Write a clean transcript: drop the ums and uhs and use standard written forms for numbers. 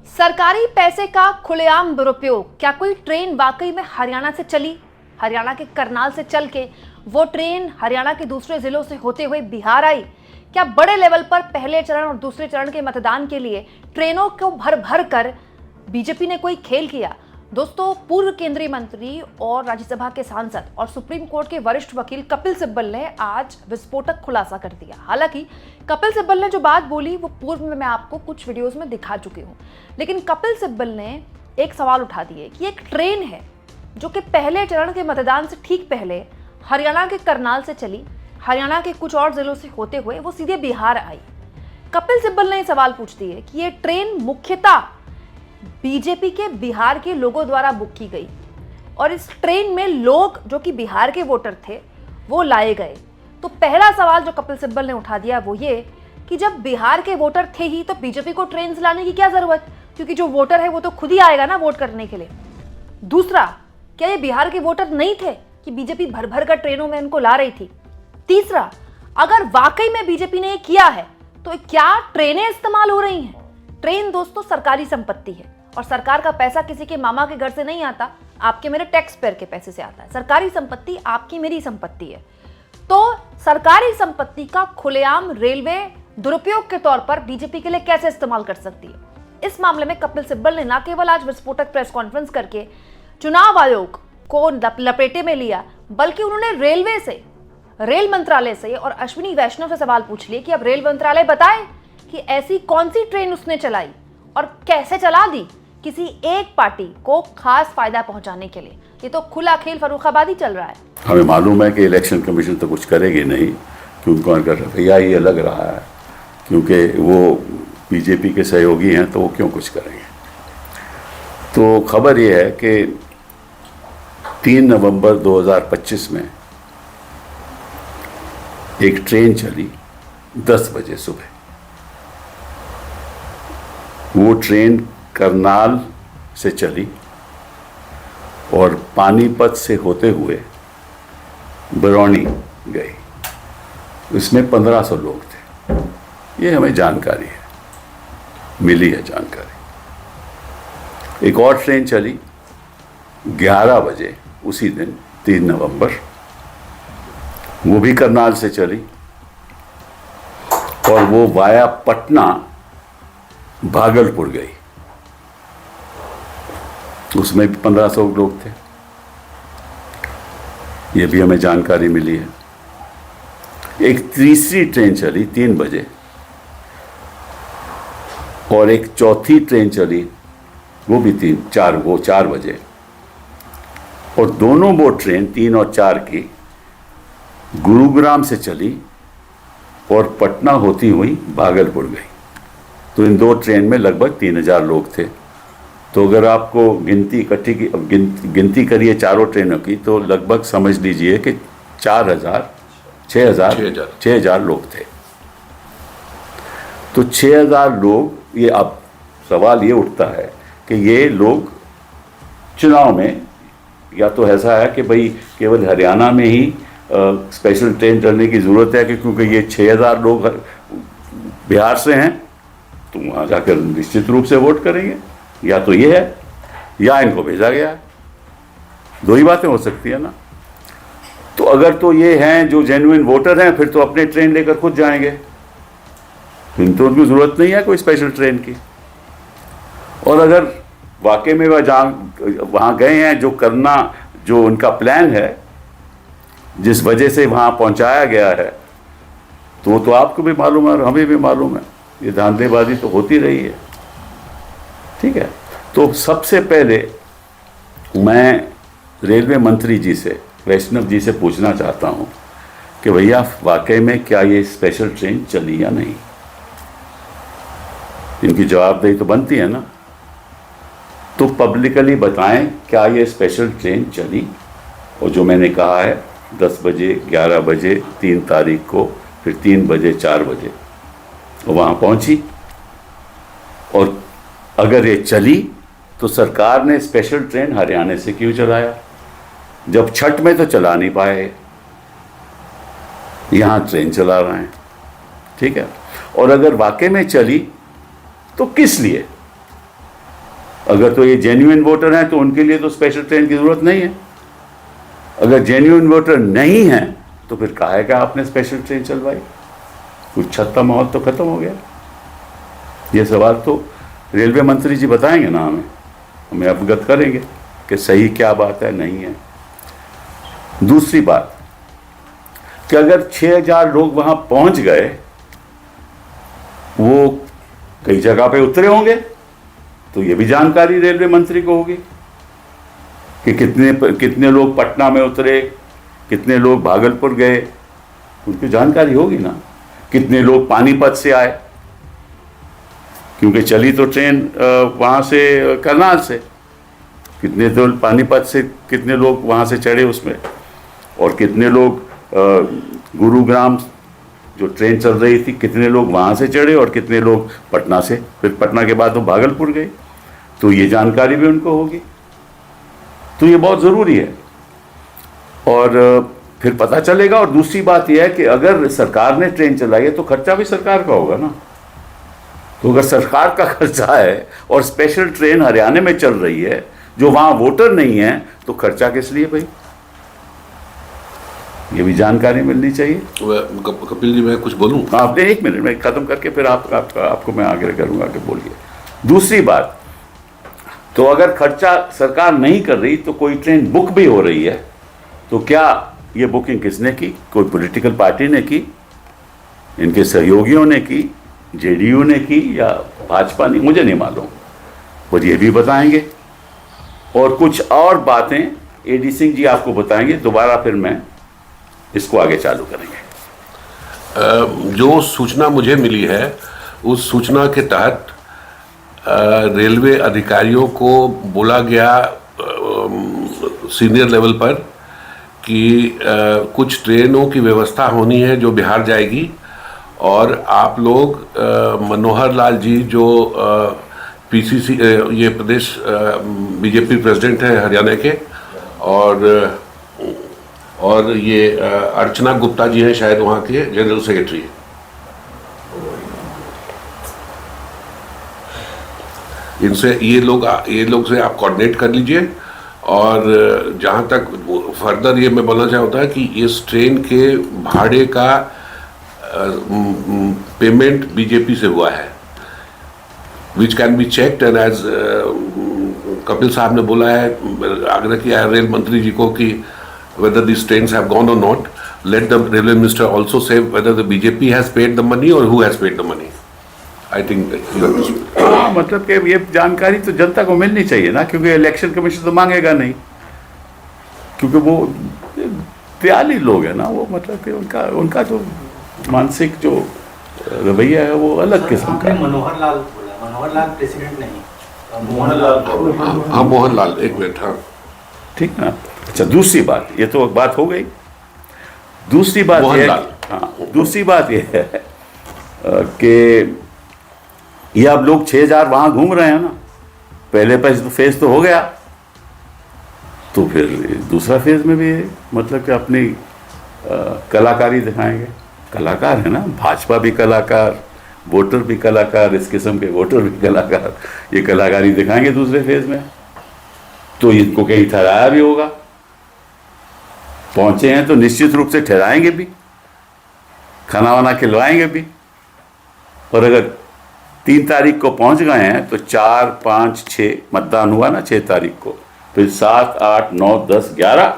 सरकारी पैसे का खुलेआम दुरुपयोग। क्या कोई ट्रेन वाकई में हरियाणा से चली? हरियाणा के करनाल से चल के वो ट्रेन हरियाणा के दूसरे जिलों से होते हुए बिहार आई? क्या बड़े लेवल पर पहले चरण और दूसरे चरण के मतदान के लिए ट्रेनों को भर भर कर बीजेपी ने कोई खेल किया? दोस्तों, पूर्व केंद्रीय मंत्री और राज्यसभा के सांसद और सुप्रीम कोर्ट के वरिष्ठ वकील कपिल सिब्बल ने आज विस्फोटक खुलासा कर दिया। हालांकि कपिल सिब्बल ने जो बात बोली वो पूर्व में मैं आपको कुछ वीडियोस में दिखा चुकी हूं, लेकिन कपिल सिब्बल ने एक सवाल उठा दिए कि एक ट्रेन है जो कि पहले चरण के मतदान से ठीक पहले हरियाणा के करनाल से चली, हरियाणा के कुछ और जिलों से होते हुए वो सीधे बिहार आई। कपिल सिब्बल ने सवाल पूछ दिए कि ये ट्रेन मुख्यतः बीजेपी के बिहार के लोगों द्वारा बुक की गई और इस ट्रेन में लोग जो कि बिहार के वोटर थे वो लाए गए। तो पहला सवाल जो कपिल सिब्बल ने उठा दिया वो ये कि जब बिहार के वोटर थे ही तो बीजेपी को ट्रेन से लाने की क्या जरूरत, क्योंकि जो वोटर है वो तो खुद ही आएगा ना वोट करने के लिए। दूसरा, क्या ये बिहार के वोटर नहीं थे कि बीजेपी भर भर कर ट्रेनों में इनको ला रही थी? तीसरा, अगर वाकई में बीजेपी ने ये किया है तो क्या ट्रेनें इस्तेमाल हो रही हैं? ट्रेन दोस्तों सरकारी संपत्ति है और सरकार का पैसा किसी के मामा के घर से नहीं आता, आपके मेरे टैक्स पेयर के पैसे से आता है। सरकारी संपत्ति आपकी मेरी संपत्ति है, तो सरकारी संपत्ति का खुलेआम रेलवे दुरुपयोग के तौर पर बीजेपी के लिए कैसे इस्तेमाल कर सकती है? इस मामले में कपिल सिब्बल ने न केवल आज विस्फोटक प्रेस कॉन्फ्रेंस करके चुनाव आयोग को लपेटे में लिया, बल्कि उन्होंने रेलवे से, रेल मंत्रालय से और अश्विनी वैष्णव से सवाल पूछ लिए कि अब रेल मंत्रालय बताए कि ऐसी कौन सी ट्रेन उसने चलाई और कैसे चला दी किसी एक पार्टी को खास फायदा पहुंचाने के लिए। ये तो खुला खेल फर्रुखाबादी चल रहा है। हमें मालूम है कि इलेक्शन कमीशन तो कुछ करेगी नहीं, क्योंकि उनका रवैया ये लग रहा है, क्योंकि वो बीजेपी के सहयोगी हैं तो वो क्यों कुछ करेंगे। तो खबर ये है कि 3 नवंबर 2025 में एक ट्रेन चली 10 बजे सुबह। वो ट्रेन करनाल से चली और पानीपत से होते हुए बरौनी गई। इसमें 1500 लोग थे, ये हमें जानकारी है, मिली है जानकारी। एक और ट्रेन चली 11 बजे उसी दिन 3 नवंबर, वो भी करनाल से चली और वो वाया पटना भागलपुर गई। उसमें भी 1500 लोग थे, ये भी हमें जानकारी मिली है। एक तीसरी ट्रेन चली 3 बजे और एक चौथी ट्रेन चली वो भी 4 बजे, और दोनों वो ट्रेन 3 और 4 की गुरुग्राम से चली और पटना होती हुई भागलपुर गई। तो इन 2 ट्रेन में लगभग 3000 लोग थे। तो अगर आपको गिनती इकट्ठी की गिनती करिए चारों ट्रेनों की, तो लगभग समझ लीजिए कि 6,000 लोग थे। तो 6,000 लोग, ये अब सवाल ये उठता है कि ये लोग चुनाव में, या तो ऐसा है कि भाई केवल हरियाणा में ही स्पेशल ट्रेन चलने की ज़रूरत है कि क्योंकि ये 6,000 लोग बिहार से हैं तो वहाँ जाकर निश्चित रूप से वोट करेंगे, या तो ये है या इनको भेजा गया है। 2 ही बातें हो सकती है ना। तो अगर तो ये हैं जो जेन्युइन वोटर हैं, फिर तो अपने ट्रेन लेकर खुद जाएंगे, फिर तो उनको ज़रूरत नहीं है कोई स्पेशल ट्रेन की। और अगर वाकई में वहाँ गए हैं, जो करना, जो उनका प्लान है, जिस वजह से वहाँ पहुँचाया गया है, तो वो तो आपको भी मालूम है और हमें भी मालूम है। ये धांधलेबाजी तो होती रही है, ठीक है। तो सबसे पहले मैं रेलवे मंत्री जी से, वैष्णव जी से पूछना चाहता हूँ कि भैया वाकई में क्या ये स्पेशल ट्रेन चली या नहीं। इनकी जवाबदेही तो बनती है ना, तो पब्लिकली बताएं क्या ये स्पेशल ट्रेन चली। और जो मैंने कहा है 10 बजे, 11 बजे, 3 तारीख को, फिर 3 बजे, 4 बजे वहाँ पहुँची। और अगर ये चली तो सरकार ने स्पेशल ट्रेन हरियाणा से क्यों चलाया, जब छठ में तो चला नहीं पाए, यहाँ ट्रेन चला रहे हैं, ठीक है। और अगर वाकई में चली तो किस लिए? अगर तो ये जेन्युइन वोटर हैं तो उनके लिए तो स्पेशल ट्रेन की ज़रूरत नहीं है। अगर जेन्युइन वोटर नहीं है तो फिर काहे का आपने स्पेशल ट्रेन चलवाई? कुछ छत्ता माहौल तो खत्म हो गया। ये सवाल तो रेलवे मंत्री जी बताएंगे ना, हमें अवगत करेंगे कि सही क्या बात है, नहीं है। दूसरी बात कि अगर 6000 लोग वहां पहुंच गए, वो कई जगह पे उतरे होंगे, तो ये भी जानकारी रेलवे मंत्री को होगी कि कितने लोग पटना में उतरे, कितने लोग भागलपुर गए, उनकी जानकारी होगी ना। कितने लोग पानीपत से आए, क्योंकि चली तो ट्रेन वहाँ से करनाल से, कितने तो पानीपत से कितने लोग वहाँ से चढ़े उसमें, और कितने लोग गुरुग्राम जो ट्रेन चल रही थी, कितने लोग वहाँ से चढ़े और कितने लोग पटना से, फिर पटना के बाद वो भागलपुर गए, तो ये जानकारी भी उनको होगी। तो ये बहुत ज़रूरी है और फिर पता चलेगा। और दूसरी बात यह है कि अगर सरकार ने ट्रेन चलाई है तो खर्चा भी सरकार का होगा ना। तो अगर सरकार का खर्चा है और स्पेशल ट्रेन हरियाणा में चल रही है जो वहाँ वोटर नहीं है, तो खर्चा किस लिए भाई? ये भी जानकारी मिलनी चाहिए। कपिल जी, मैं कुछ बोलूं? आपने 1 मिनट में खत्म करके फिर आपको मैं आग्रह करूंगा कि बोलिए। दूसरी बात, तो अगर खर्चा सरकार नहीं कर रही तो कोई ट्रेन बुक भी हो रही है, तो क्या ये बुकिंग किसने की? कोई पॉलिटिकल पार्टी ने की, इनके सहयोगियों ने की, जेडीयू ने की या भाजपा ने? मुझे नहीं मालूम, और ये भी बताएंगे। और कुछ और बातें एडी सिंह जी आपको बताएंगे। दोबारा फिर मैं इसको आगे चालू करेंगे। जो सूचना मुझे मिली है, उस सूचना के तहत रेलवे अधिकारियों को बोला गया सीनियर लेवल पर कि कुछ ट्रेनों की व्यवस्था होनी है जो बिहार जाएगी, और आप लोग मनोहर लाल जी जो पीसीसी ये प्रदेश बीजेपी प्रेसिडेंट हैं हरियाणा के, और ये अर्चना गुप्ता जी हैं शायद वहाँ के जनरल सेक्रेटरी। इनसे ये लोग से आप कोऑर्डिनेट कर लीजिए। और जहाँ तक फर्दर ये मैं बोलना चाहता हूँ कि इस ट्रेन के भाड़े का पेमेंट बीजेपी से हुआ है, which can be checked, and as Kapil साहब ने बोला है, आग्रह किया है रेल मंत्री जी को कि whether these trains have gone or not, let the railway minister also say whether the BJP has paid the money or who has paid the money. I think you have to speak. हाँ, मतलब कि ये जानकारी तो जनता को मिलनी चाहिए ना, क्योंकि इलेक्शन कमीशन तो मांगेगा नहीं, क्योंकि वो दयालु लोग हैं ना, वो मतलब कि उनका जो मानसिक जो रवैया है वो अलग किस्म का। मनोहर लाल बोला, मनोहर लाल प्रेसिडेंट नहीं, मोहन लाल। हाँ, मोहन लाल, एक मिनट। हाँ, ठीक ना। अच्छा, दूसरी बात, ये तो बात हो गई। दूसरी बात ये, हाँ, दूसरी बात ये है कि ये अब लोग 6000 वहां घूम रहे हैं ना, पहले फेज तो हो गया, तो फिर दूसरा फेज में भी मतलब कि अपनी कलाकारी दिखाएंगे। कलाकार है ना, भाजपा भी कलाकार, वोटर भी कलाकार, इस किस्म के वोटर भी कलाकार, ये कलाकारी दिखाएंगे दूसरे फेज में। तो इनको कहीं ठहराया भी होगा, पहुंचे हैं तो निश्चित रूप से ठहराएंगे भी, खाना वाना खिलवाएंगे भी। और अगर 3 तारीख को पहुंच गए हैं तो 4, 5, 6 मतदान हुआ ना 6 तारीख को, फिर 7, 8, 9, 10, 11